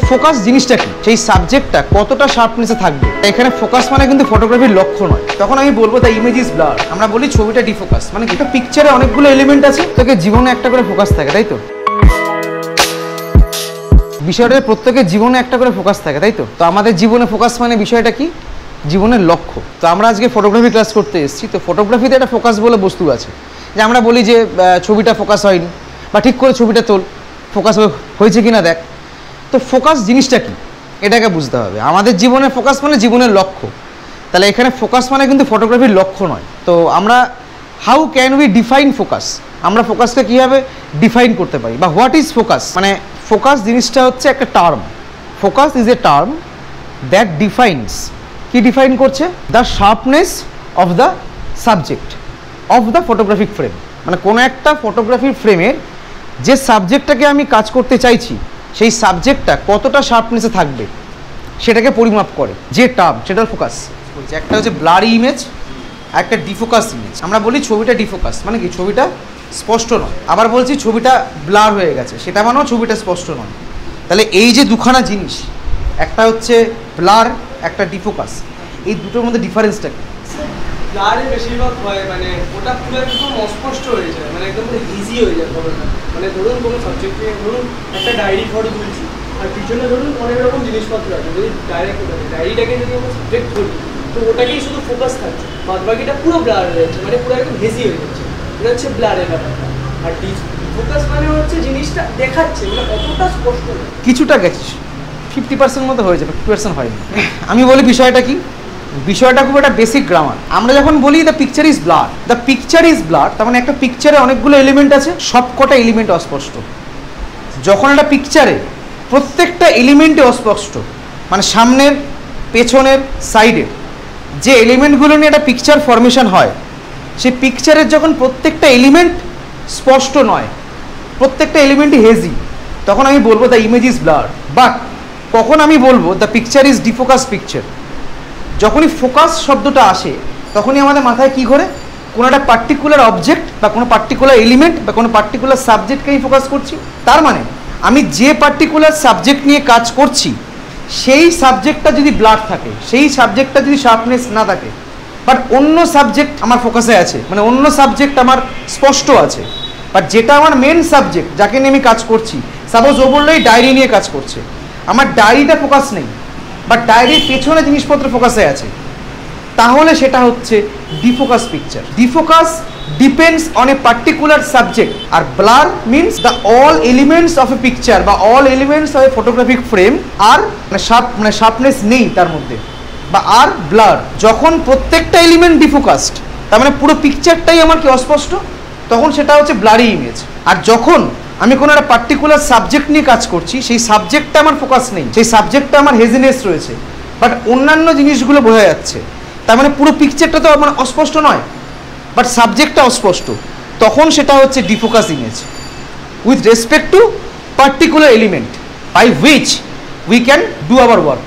Focus জিনিসটা কি, সেই সাবজেক্টটা কতটা শার্পনেসে থাকবে। এখানে ফোকাস মানে কিন্তু ফটোগ্রাফির লক্ষ্য নয়। তখন আমি বলবো দ্য ইমেজ ইজ ব্লার। আমরা বলি ছবিটা ডিফোকাস, মানে একটা পিকচারে অনেকগুলো এলিমেন্ট আছে, তোকে জীবনে একটা করে ফোকাস থাকে, তাই তো? বিষয়টার প্রত্যেকের জীবনে একটা করে ফোকাস থাকে, তাই তো? তো আমাদের জীবনে ফোকাস মানে বিষয়টা কি, জীবনের লক্ষ্য। তো আমরা আজকে ফটোগ্রাফি ক্লাস করতে এসেছি। তো ফটোগ্রাফিতে একটা ফোকাস বলে বস্তু আছে, যে আমরা বলি যে ছবিটা ফোকাস হয়নি, বা ঠিক করে ছবিটা তোল, ফোকাস হয়েছে কিনা দেখ। তো ফোকাস জিনিসটা কি এটাকে বুঝতে হবে। আমাদের জীবনে ফোকাস মানে জীবনের লক্ষ্য। তাহলে এখানে ফোকাস মানে কিন্তু ফটোগ্রাফির লক্ষ্য নয়। তো আমরা how can we define focus, আমরা ফোকাসকে কীভাবে ডিফাইন করতে পারি, বা হোয়াট ইজ ফোকাস। মানে ফোকাস জিনিসটা হচ্ছে একটা term. Focus is a term that defines, কি ডিফাইন করছে, the sharpness of the subject of the photographic frame. মানে কোনো একটা ফটোগ্রাফির ফ্রেমের যে সাবজেক্টটাকে আমি কাজ করতে চাইছি, সেই সাবজেক্টটা কতটা শার্পনেসে থাকবে সেটাকে পরিমাপ করে যে টার্ম, সেটার ফোকাস বলছে। একটা হচ্ছে ব্লারি ইমেজ, একটা ডিফোকাস ইমেজ। আমরা বলি ছবিটা ডিফোকাস, মানে কি ছবিটা স্পষ্ট নয়। আবার বলছি ছবিটা ব্লার হয়ে গেছে, সেটা মানেও ছবিটা স্পষ্ট নয়। তাহলে এই যে দুখানা জিনিস, একটা হচ্ছে ব্লার, একটা ডিফোকাস, এই দুটোর মধ্যে ডিফারেন্সটা কি? ব্লারে বেশিরভাগ হয়, মানে ওটা পুরো একদম অস্পষ্ট হয়ে যায়, মানে একদম ইজি হয়ে যায় ফটোটা। মানে ধরুন কোনো সাবজেক্ট নিয়ে, ধরুন একটা ডায়েরি ফটো তুলছি, আর পিছনে ধরুন অনেক রকম জিনিসপত্র আছে। যদি ডায়েরিটাকে যদি আমরা সাবজেক্ট ধরি, তো ওটাকেই শুধু ফোকাস থাকছে, বাদ বাকিটা পুরো ব্লার হয়ে যাচ্ছে, মানে পুরো একদম হেজি হয়ে যাচ্ছে। এটা হচ্ছে ব্লারের ব্যাপারটা। আর ডিফোকাস মানে হচ্ছে জিনিসটা দেখাচ্ছে, মানে অতটা স্পষ্ট নয়। কিছুটা গেছিস, 50% মতো হয়ে যাবে, 50% হয়নি। আমি বলি বিষয়টা কি, বিষয়টা খুব একটা বেসিক গ্রামার। আমরা যখন বলি the picture is blur, the picture is blur, তার মানে একটা পিকচারে অনেকগুলো এলিমেন্ট আছে, সবকটা এলিমেন্ট অস্পষ্ট। যখন একটা পিকচারে প্রত্যেকটা এলিমেন্টই অস্পষ্ট, মানে সামনের, পেছনের, সাইডের যে এলিমেন্টগুলো নিয়ে একটা পিকচার ফরমেশন হয়, সেই পিকচারের যখন প্রত্যেকটা এলিমেন্ট স্পষ্ট নয়, প্রত্যেকটা এলিমেন্টই হেজি, তখন আমি বলবো the image is blur. But কখন আমি বলবো the picture is defocus picture, যখনই ফোকাস শব্দটা আসে তখনই আমাদের মাথায় কী ঘোরে, কোনো একটা পার্টিকুলার অবজেক্ট বা কোনো পার্টিকুলার এলিমেন্ট বা কোনো পার্টিকুলার সাবজেক্টকেই ফোকাস করছি। তার মানে আমি যে পার্টিকুলার সাবজেক্ট নিয়ে কাজ করছি, সেই সাবজেক্টটা যদি ব্লার থাকে, সেই সাবজেক্টটা যদি শার্পনেস না থাকে, বাট অন্য সাবজেক্ট আমার ফোকাসে আছে, মানে অন্য সাবজেক্ট আমার স্পষ্ট আছে, বাট যেটা আমার মেন সাবজেক্ট, যাকে নিয়ে আমি কাজ করছি, সাপোজ ও বললেই ডায়েরি নিয়ে কাজ করছে, আমার ডায়েরিটা ফোকাস নেই, বাট ডায়েরির পেছনে জিনিসপত্র ফোকাসে আছে, তাহলে সেটা হচ্ছে defocus picture. Defocus depends on a particular subject, আর blur means the all elements of a picture বা all elements of a photographic frame আর মানে শার্পনেস নেই তার মধ্যে, বা আর ব্লার। যখন প্রত্যেকটা এলিমেন্ট ডিফোকাসড, তার মানে পুরো পিকচারটাই আমার কি অস্পষ্ট, তখন সেটা হচ্ছে ব্লারি ইমেজ। আর যখন আমি কোনো একটা পার্টিকুলার সাবজেক্ট নিয়ে কাজ করছি, সেই সাবজেক্টটা আমার ফোকাস নেই, সেই সাবজেক্টটা আমার হেজিনেস রয়েছে, বাট অন্যান্য জিনিসগুলো বোঝা যাচ্ছে, তার মানে পুরো পিকচারটা তো মানে অস্পষ্ট নয়, বাট সাবজেক্টটা অস্পষ্ট, তখন সেটা হচ্ছে defocus image with respect to particular element by which we can do our work.